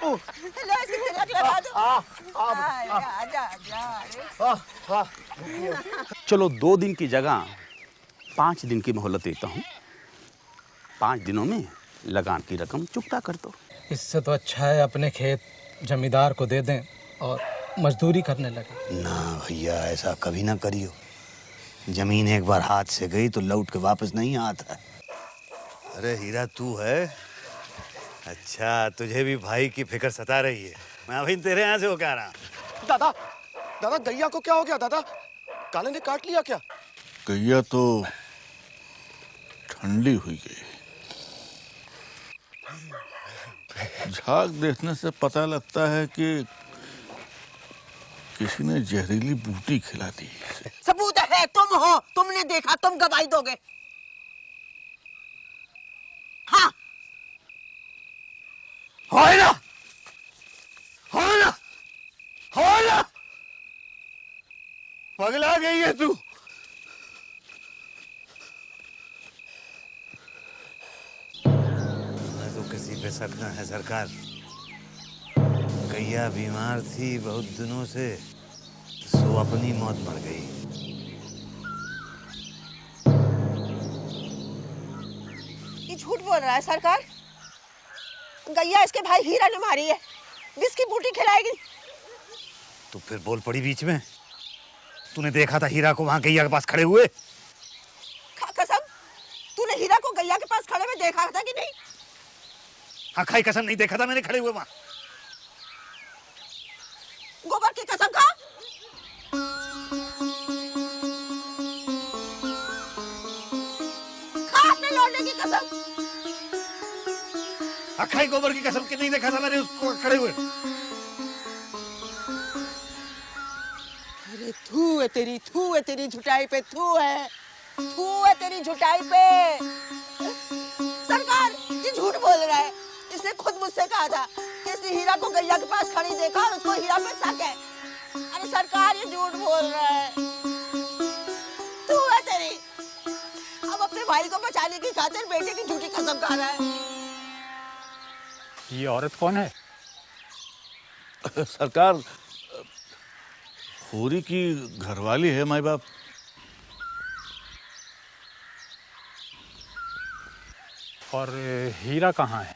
लो इसकी तिलक लगा दो। आजा आजा। चलो 2 दिन की जगह 5 दिन की मोहलत देता हूँ। 5 दिनों में लगान की रकम चुकता कर दो। इससे तो अच्छा है अपने खेत जमींदार को दे दें और मजदूरी करने लगे। ना भैया, ऐसा कभी ना करियो। जमीन एक बार हाथ से गई तो लौट के वापस नहीं आता। अरे हीरा तू है? अच्छा, तुझे भी भाई की फिक्र सता रही है। मैं अभी तेरे यहाँ से होकर आ रहा। दादा, दादा गैया को क्या हो गया? दादा, काले ने काट लिया क्या? गैया तो ठंडी हुई गई। झाग देखने से पता लगता है कि किसी ने जहरीली बूटी खिला दी। सबूत है, तुम हो, तुमने देखा, तुम गवाही दोगे। हाँ हो ना, हो ना, हो ना। पगला गई है तू। मैं तो किसी पे शक न है सरकार। गैया बीमार थी बहुत दिनों से, सो अपनी मौत मर गई। ये झूठ बोल रहा है सरकार। गैया इसके भाई हीरा ने मारी है। जिसकी बूटी खिलाएगी। तो फिर बोल पड़ी बीच में। तूने देखा था हीरा को वहां गैया के पास खड़े हुए? खा कसम, तूने हीरा को गैया के पास खड़े में देखा था कि नहीं? हाँ, खाई कसम नहीं देखा था मैंने खड़े हुए वहां। गोबर की कसम खा। खा अपने लौंडे की कसम। अखाई गोबर की कसम कि नहीं देखा था मैंने उसको खड़े हुए। अरे थू है तेरी झुटाई पे, थू है तेरी झुटाई पे। सरकार ये झूठ बोल रहा है। इसने खुद मुझसे कहा था कि इसने हीरा को गैया के पास खड़ी देखा और उसको हीरा पे शक है। अरे सरकार ये झूठ बोल रहा है। तू है तेरी। अब अपने भाई को बचाने की खातिर बेटे की झूठी कसम खा रहा है। ये औरत कौन है? सरकार, होरी की घरवाली है माई बाप। और हीरा कहाँ है?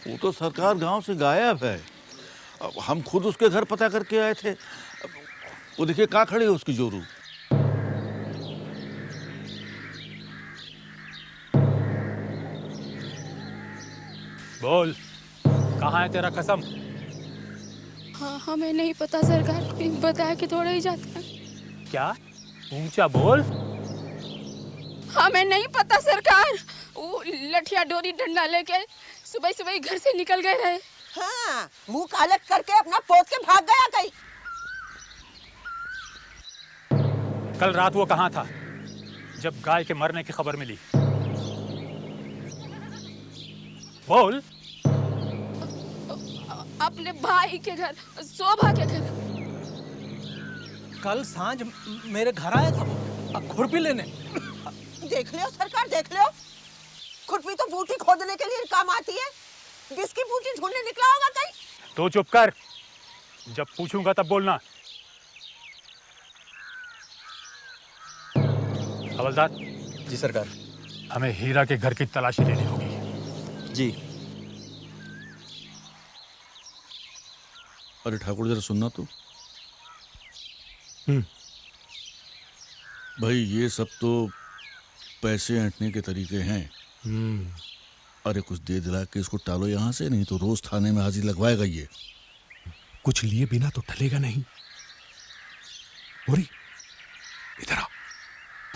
वो तो सरकार गांव से गायब है। अब हम खुद उसके घर पता करके आए थे। वो देखिए कहाँ खड़ी है उसकी जोरू। बोल, कहाँ है तेरा कसम? हाँ, हमें नहीं पता सरकार, बताया कि थोड़ा ही जाता है। क्या? ऊंचा बोल। हमें नहीं पता सरकार। वो लठिया डोरी डंडा लेके सुबह सुबह घर से निकल गए रहे। हाँ, मुंह काला करके अपना पोत के भाग गया कहीं। कल रात वो कहाँ था जब गाय के मरने की खबर मिली? बोल। अपने भाई के घर, शोभा के घर। कल सांझ मेरे घर आया था वो खुरपी लेने। देख लियो सरकार, देख लियो। खुरपी तो बूटी खोदने के लिए काम आती है। जिसकी बूटी ढूंढने निकला होगा कहीं। तो चुप कर, जब पूछूंगा तब बोलना। हवलदार। जी सरकार। हमें हीरा के घर की तलाशी लेनी होगी। जी। अरे ठाकुर जरा सुनना तो। भाई ये सब तो पैसे ऐंठने के तरीके हैं। अरे कुछ दे दिला के इसको टालो यहाँ से, नहीं तो रोज थाने में हाजिरी लगवाएगा ये। कुछ लिए बिना तो टलेगा नहीं। होरी, इधर आ।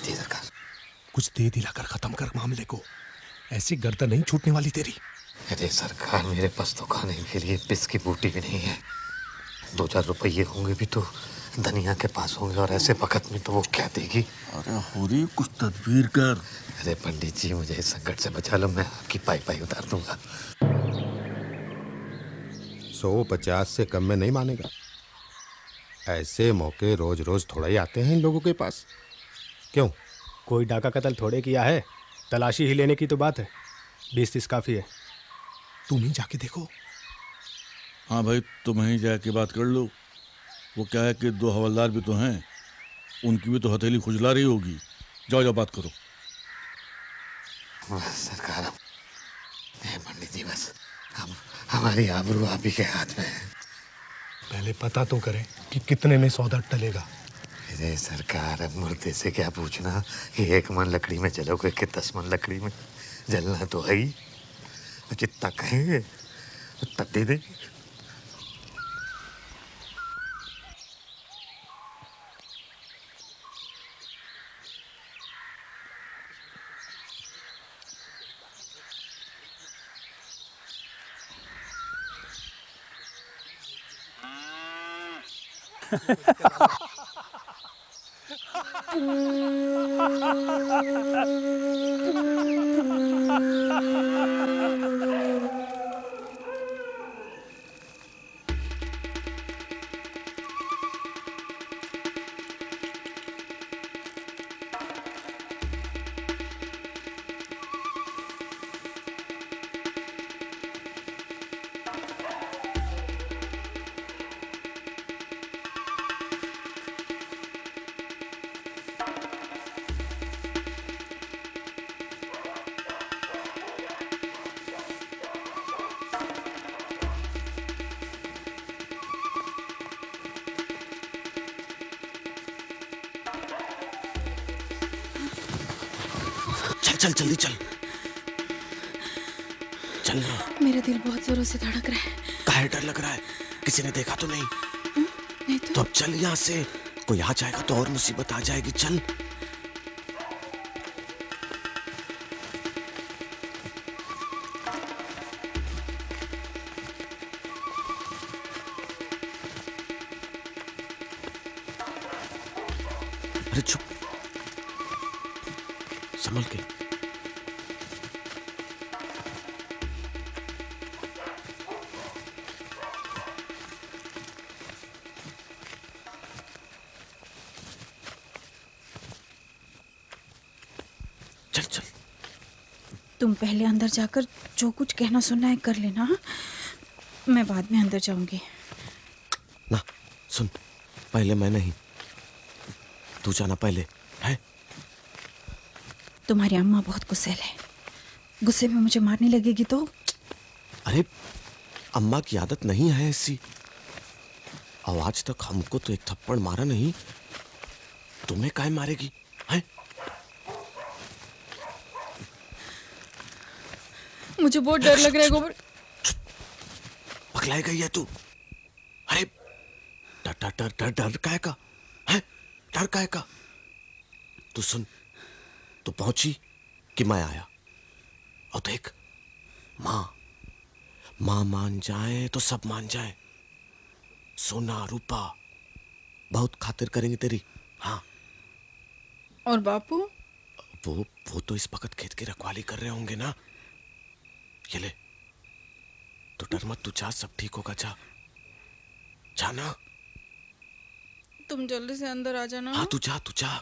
जी सरकार। कुछ दे दिलाकर खत्म कर मामले को। ऐसी गर्दन नहीं छूटने वाली तेरी। अरे सरकार, मेरे पास तो खाने के लिए पिस की बूटी भी नहीं है। 2-4 रुपये होंगे भी तो धनिया के पास होंगे, और ऐसे वक्त में तो वो क्या देगी। अरे होरी कुछ तदबीर कर। अरे पंडित जी, मुझे इस संकट से बचा लो, मैं आपकी पाई पाई उतार दूंगा। 150 से कम में नहीं मानेगा। ऐसे मौके रोज रोज थोड़ा ही आते हैं इन लोगों के पास। क्यों? कोई डाका कत्ल थोड़े किया है। तलाशी ही लेने की तो बात है। 20-30 काफी है। तुम ही जाके देखो। हाँ भाई, तुम वहीं जाके बात कर लो। वो क्या है कि 2 हवलदार भी तो हैं, उनकी भी तो हथेली खुजला रही होगी। जाओ जाओ बात करो। सरकार, पंडित जी बस हम हमारी आबरू आप ही के हाथ में है। पहले पता तो करें कि कितने में सौदा टलेगा। अरे सरकार, अब मुर्दे से क्या पूछना कि 1 मन लकड़ी में जलोगे कि 10 मन लकड़ी में। जलना तो है ही, जितना कहेंगे उतना दे देंगे। चल जल्दी चल चल ना। मेरा दिल बहुत जोरों से धड़क रहा है। काहे डर लग रहा है? किसी ने देखा तो नहीं? नहीं तो अब चल यहाँ से, कोई आ जाएगा तो और मुसीबत आ जाएगी। चल। अरे चुप, संभल के। चल चल। तुम पहले अंदर जाकर जो कुछ कहना सुनना है कर लेना, हाँ? मैं बाद में अंदर जाऊंगी। ना सुन, पहले मैं नहीं, तू जाना पहले है। तुम्हारी अम्मा बहुत गुस्सैल है, गुस्से में मुझे मारने लगेगी तो। अरे अम्मा की आदत नहीं है ऐसी। और आज तक हमको तो एक थप्पड़ मारा नहीं, तुम्हें काहे मारेगी है? मुझे बहुत डर लग रहा है गोबर। पगलाई गई है तू? अरे डर डर डर डर डर काहे का है? डर काहे का? तू सुन, तू पहुंची कि मैं आया, और देख माँ मान जाए तो सब मान जाए। सोना रूपा बहुत खातिर करेंगे तेरी। हाँ। और बापू? वो तो इस वक्त खेत की रखवाली कर रहे होंगे ना। ये ले, तो डर मत, तू जा, सब ठीक होगा। जा जाना। तुम जल्दी से अंदर आ जाना। हाँ तू जा, तू जा।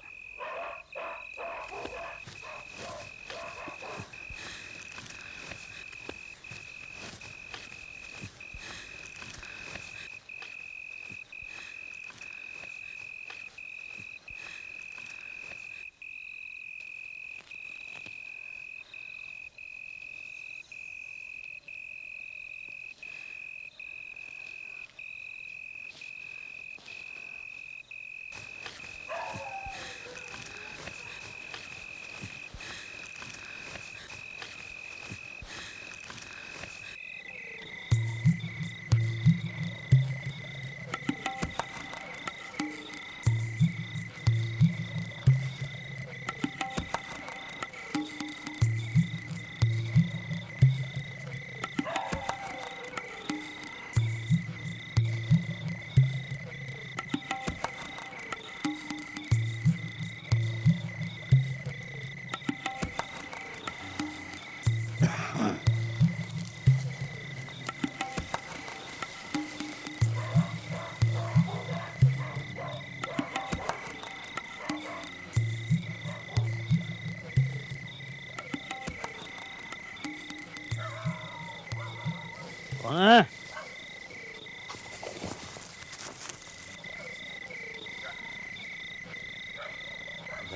कौन है?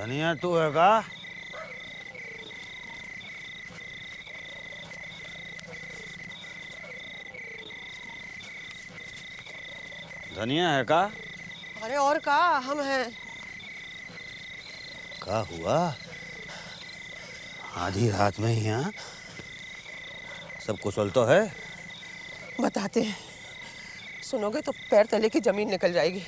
धनिया तू है का? धनिया है का? अरे और का हम हैं। का हुआ? आधी रात में ही यहाँ सब कुशल तो है? बताते हैं, सुनोगे तो पैर तले की जमीन निकल जाएगी।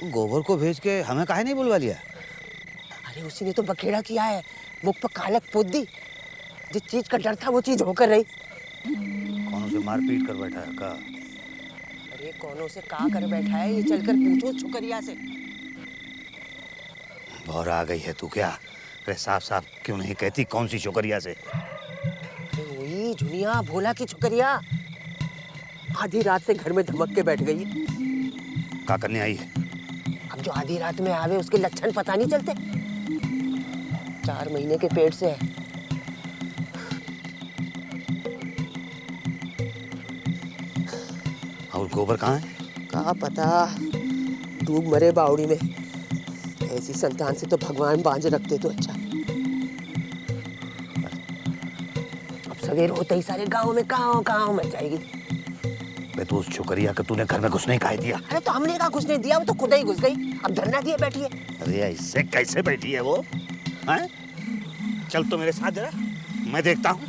गोबर को भेज के हमें काहे नहीं बुलवा लिया? अरे उसी ने तो बखेड़ा किया है, मुख पर कालक पोत दी। जिस चीज का डर था वो चीज होकर रही। कौन उसे मार पीट कर बैठा है का? अरे कौनों से का कर बैठा है, ये चलकर पूछो छुकरिया से। भौर आ गई है तू क्या? अरे साफ साफ क्यों नहीं कहती कौन सी छोकरिया से? वही झुनिया भोला की छुकरिया आधी रात से घर में धमक के बैठ गई। का करने आई है? अब जो आधी रात में आवे उसके लक्षण पता नहीं चलते। 4 महीने के पेट से है। और गोबर कहाँ है? कहा पता, डूब मरे बावड़ी में। ऐसी संतान से तो भगवान बांझ रखते तो अच्छा। अब सवेर होते ही सारे गांव में काव मच जाएगी। बे तो उस छोकरिया का तूने घर में घुसने का दिया? अरे तो हमने कहा घुसने दिया, वो तो खुद ही घुस गई। अब धरना दिए बैठी है। अरे इससे कैसे बैठी है वो? हैं? चल तो मेरे साथ जरा, मैं देखता हूँ।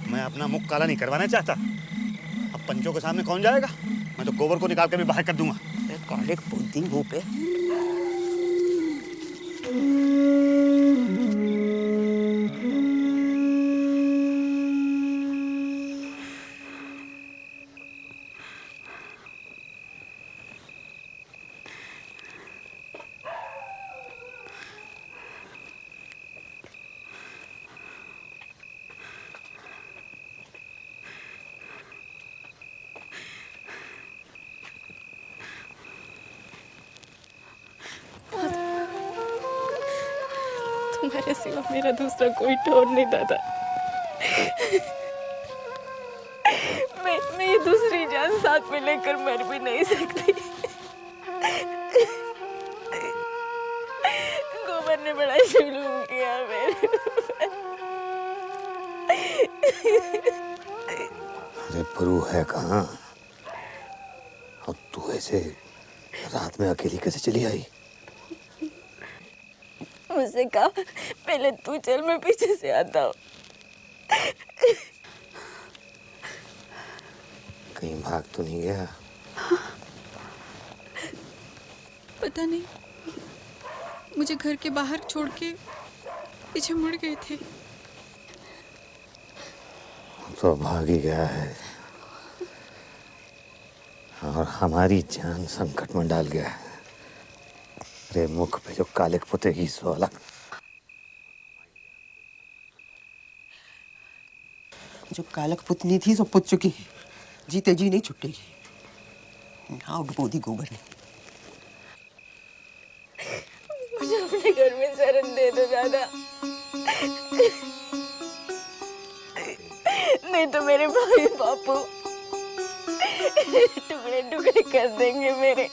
मैं अपना मुख काला नहीं करवाना चाहता। अब पंचों के सामने कौन जाएगा? मैं तो गोबर को निकाल कर भी बाहर कर दूंगा। काले बुद्धि मुंह पे। तुम्हारे सिवा मेरा दूसरा कोई ठौर नहीं दादा। मैं ये दूसरी जान साथ में लेकर मर भी नहीं सकती। गोबर ने बड़ा जुलूम किया मेरे। अरे परू है कहाँ? अब तू ऐसे रात में अकेली कैसे चली आई? मुझसे कहा पहले तू चल, मैं पीछे से आता हूँ। कहीं भाग तो नहीं गया? पता नहीं, मुझे घर के बाहर छोड़ के पीछे मुड़ गए थे। तो भाग ही गया है और हमारी जान संकट में डाल गया है। अरे मुख पे जो कालिक पुतेगी सो अलग। जो कालक पुतनी थी सो पुत चुकी, जीते जी नहीं छुटेगी। ना डुबोदी गोबर ने। मुझे अपने घर में शरण दे दो दादा, नहीं तो मेरे भाई बापू टुकड़े टुकड़े कर देंगे मेरे,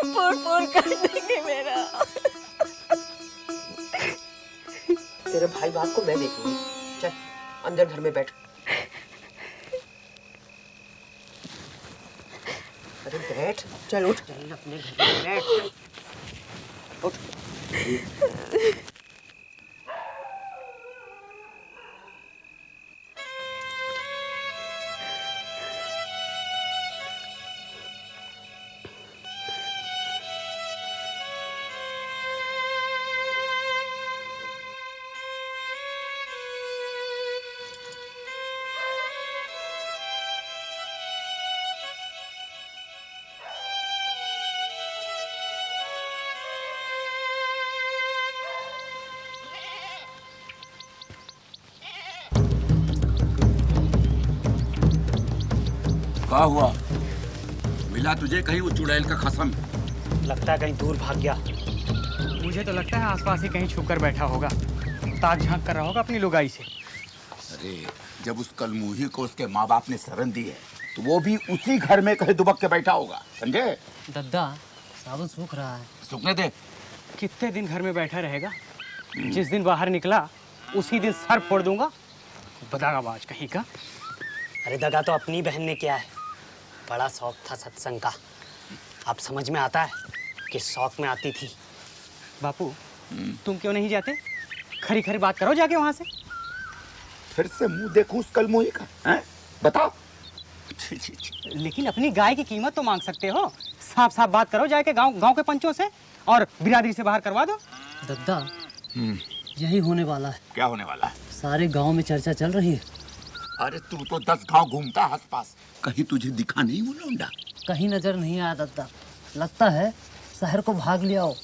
फोड़ फोड़ कर देंगे मेरा। तेरे भाई बाप को मैं देखूंगी। चल अंदर घर में बैठ। अरे बैठ, चल उठ, चल अपने घर में बैठ, उठ। क्या हुआ? मिला तुझे कहीं वो चुड़ैल का खसम? लगता है कहीं दूर भाग गया। मुझे तो लगता है आसपास ही कहीं छुप कर बैठा होगा, ताक झांक कर रहा होगा अपनी लुगाई से। अरे जब उस कलमुही को उसके माँ बाप ने शरण दी है तो वो भी उसी घर में कहीं दुबक के बैठा होगा, समझे? दद्दा, साबुन सूख रहा है। सूखने दे। कितने दिन घर में बैठा रहेगा? जिस दिन बाहर निकला उसी दिन सर फोड़ दूंगा। बदागाबाज कहीं का। अरे दगा तो अपनी बहन ने किया है। बड़ा शौक था सत्संग का। अब समझ में आता है कि शौक में आती थी। बापू तुम क्यों नहीं जाते? खरी खरी बात करो जाके वहां से। फिर से मुंह देखूं उस कलमोही का, हैं? बताओ। लेकिन अपनी गाय की कीमत तो मांग सकते हो। साफ साफ बात करो जाके गांव के पंचों से और बिरादरी से बाहर करवा दो। दद्दा यही होने वाला है। क्या होने वाला है? सारे गांव में चर्चा चल रही है। अरे तू तो 10 गांव घूमता है आसपास, कहीं तुझे दिखा नहीं वो लौंडा? कहीं नजर नहीं आया दद्दा। लगता है शहर को भाग लिया हो।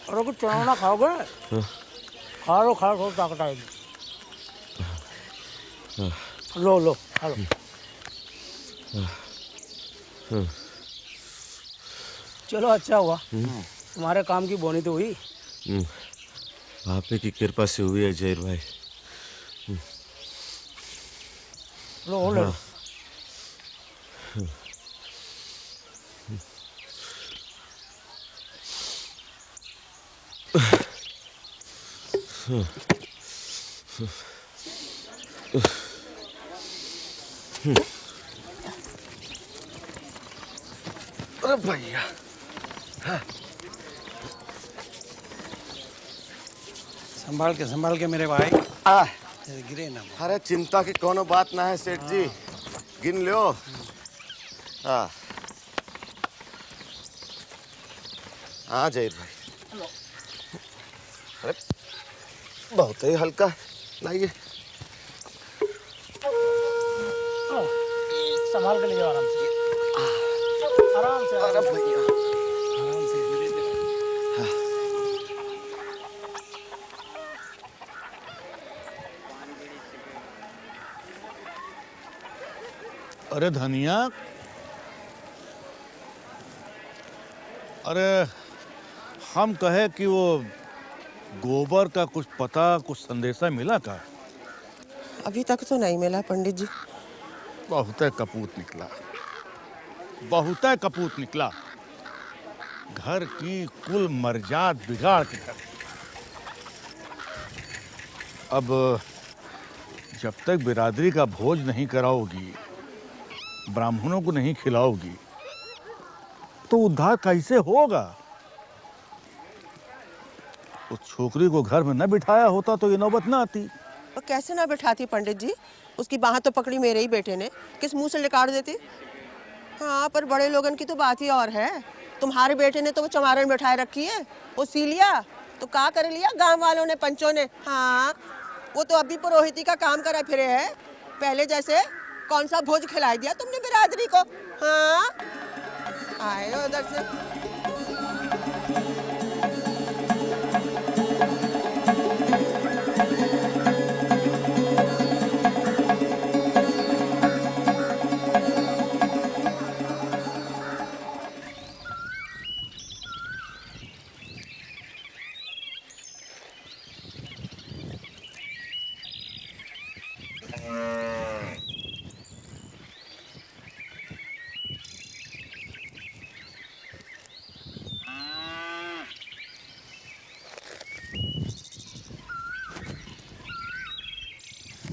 अरे कुछ चना खाओगे? खा लो थोड़ी ताकत आएगी। लो लो खा लो। चलो अच्छा हुआ, तुम्हारे काम की बोनी तो हुई। आपे की कृपा से हुई है जैर भाई। लो ले लो। अरे भैया संभाल के मेरे भाई। गिरे ना। अरे चिंता की कोनो बात ना है सेठ जी, गिन लो। हाँ हाँ जय भाई। अरे बहुत ही हल्का, लाइए। संभाल के ले जाओ आराम से। आराम से। अरे भैया आराम से। अरे धनिया, अरे हम कहे कि वो गोबर का कुछ पता, कुछ संदेशा मिला का? अभी तक तो नहीं मिला पंडित जी। बहुत कपूत निकला, बहुत कपूत निकला। घर की कुल मर्याद बिगाड़ के रख। अब जब तक बिरादरी का भोज नहीं कराओगी, ब्राह्मणों को नहीं खिलाओगी, तो उद्धार कैसे होगा? उस छोकरी को घर में न बिठाया होता तो ये नौबत ना आती। और कैसे ना बिठाती पंडित जी? उसकी बाह तो पकड़ी मेरे ही बेटे ने, किस मुंह से निकाल देती। हाँ पर बड़े लोगन की तो बात ही और है। तुम्हारे बेटे ने तो वो चमारन बैठाए रखी है, वो सी लिया तो का कर लिया गांव वालों ने, पंचों ने। हाँ वो तो अभी पुरोहिती का काम करा फिरे है। पहले जैसे कौन सा भोज खिलाई दिया तुमने बिरादरी को? हाँ आए उधर से।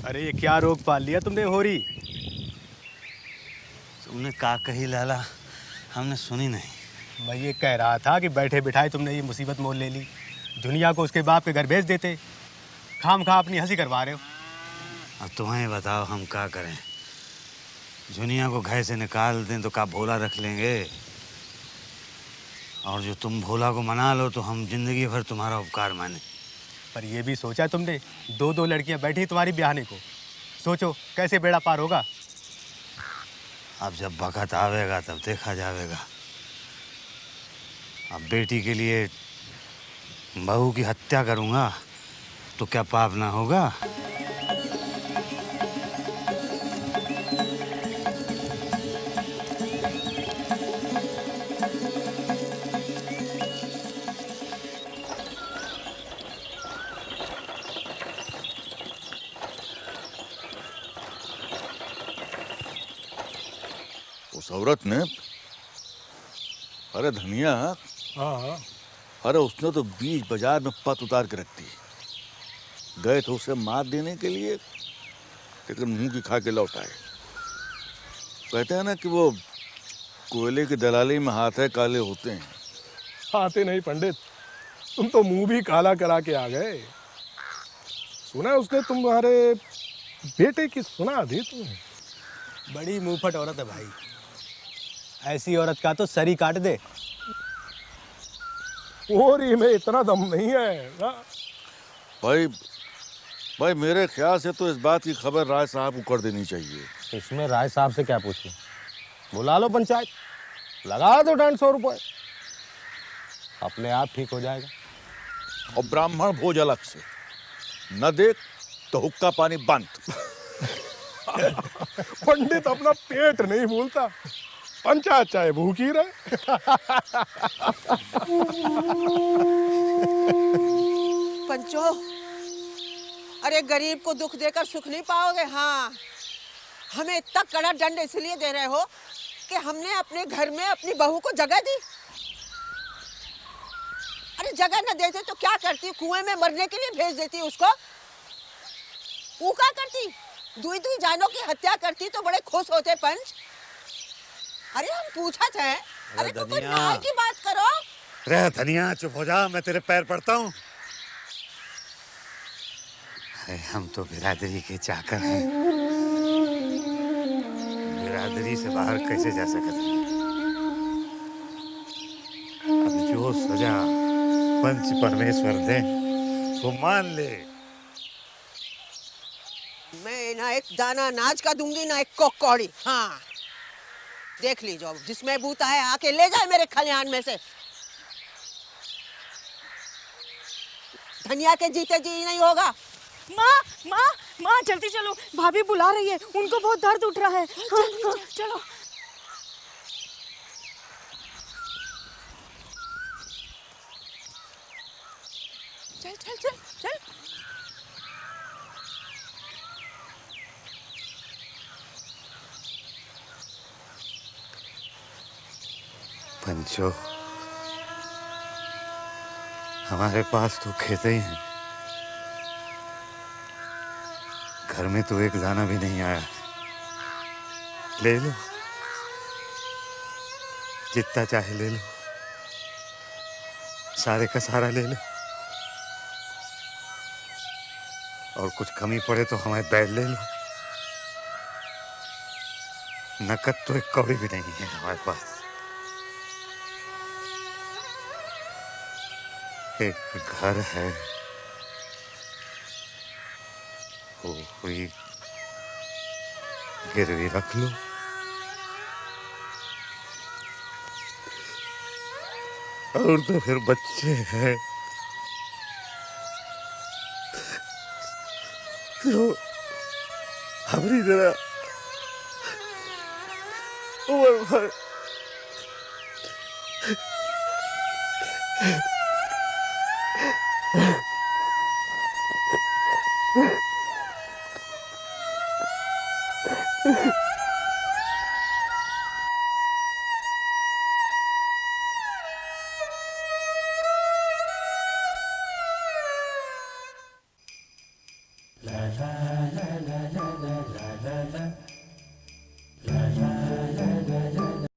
अरे ये क्या रोग पाल लिया तुमने होरी? तुमने का कही लाला, हमने सुनी नहीं। मैं ये कह रहा था कि बैठे बिठाए तुमने ये मुसीबत मोल ले ली। दुनिया को उसके बाप के घर भेज देते, खाम खा अपनी हंसी करवा रहे हो। अब तुम्हें बताओ हम क्या करें? दुनिया को घर से निकाल दें तो का भोला रख लेंगे, और जो तुम भोला को मना लो तो हम जिंदगी भर तुम्हारा उपकार माने। पर ये भी सोचा तुमने, दो लड़कियां बैठी तुम्हारी ब्याहने को। सोचो कैसे बेड़ा पार होगा। अब जब वक़्त आवेगा तब देखा जाएगा। अब बेटी के लिए बहू की हत्या करूंगा तो क्या पाप ना होगा? उस औरत ने, अरे धनिया, हाँ, अरे उसने तो बीच बाजार में पत उतार के रख दी। गए थे उसे मार देने के लिए, लेकिन मुंह की खा के लौट आए। कहते हैं ना कि वो कोयले की दलाली में हाथ है काले होते हैं। आते नहीं पंडित, तुम तो मुंह भी काला करा के आ गए। सुना उसने तुम्हारे बेटे की सुना दी तुम्हें? बड़ी मुंहफट औरत है भाई, ऐसी औरत का तो सर ही काट दे। ओरी में इतना दम नहीं है ना? भाई मेरे ख्याल से तो इस बात की खबर राय साहब को कर देनी चाहिए। इसमें राय साहब से क्या पूछूं? बुला लो पंचायत, लगा दो 150 रुपए, अपने आप ठीक हो जाएगा। और ब्राह्मण भोज अलग से, न देख तो हुक्का पानी बंद। पंडित अपना पेट नहीं भूलता, पंचायत चाहे भूखी रहे। पंचो, अरे गरीब को दुख देकर सुख नहीं पाओगे। हाँ, हमें इतना कड़ा दंड इसलिए दे रहे हो कि हमने अपने घर में अपनी बहू को जगह दी। अरे जगह न देते तो क्या करती? कुएं में मरने के लिए भेज देती उसको। वो क्या करती? दुई दुई जानों की हत्या करती तो बड़े खुश होते पंच। अरे हम पूछा थे। अरे तू कोई न्याय की बात करो। रे धनिया चुप हो जा, मैं तेरे पैर पड़ता हूँ। अरे हम तो बिरादरी के चाकर हैं, बिरादरी से बाहर कैसे जा सकते हैं? अब जो सजा पंच परमेश्वर दे वो मान ले। मैं ना एक दाना अनाज का दूंगी ना एक कौड़ी। हाँ, देख लीजिए, अब जिसमें बूता है आके ले जाए मेरे खलिहान में से। धनिया के जीते जी नहीं होगा। माँ माँ माँ जल्दी चलो, भाभी बुला रही है, उनको बहुत दर्द उठ रहा है। हाँ, चलो। चल चल चल चल। पंचो, हमारे पास तो खेत ही हैं, घर में तो एक दाना भी नहीं आया। ले लो, जितना चाहे ले लो, सारे का सारा ले लो, और कुछ कमी पड़े तो हमारे बैल ले लो। नकद तो एक कौड़ी भी नहीं है हमारे पास। एक घर है, वो हुई गिरवी रख लो। और तो फिर बच्चे हैं तो हमारी तरह उम्र भर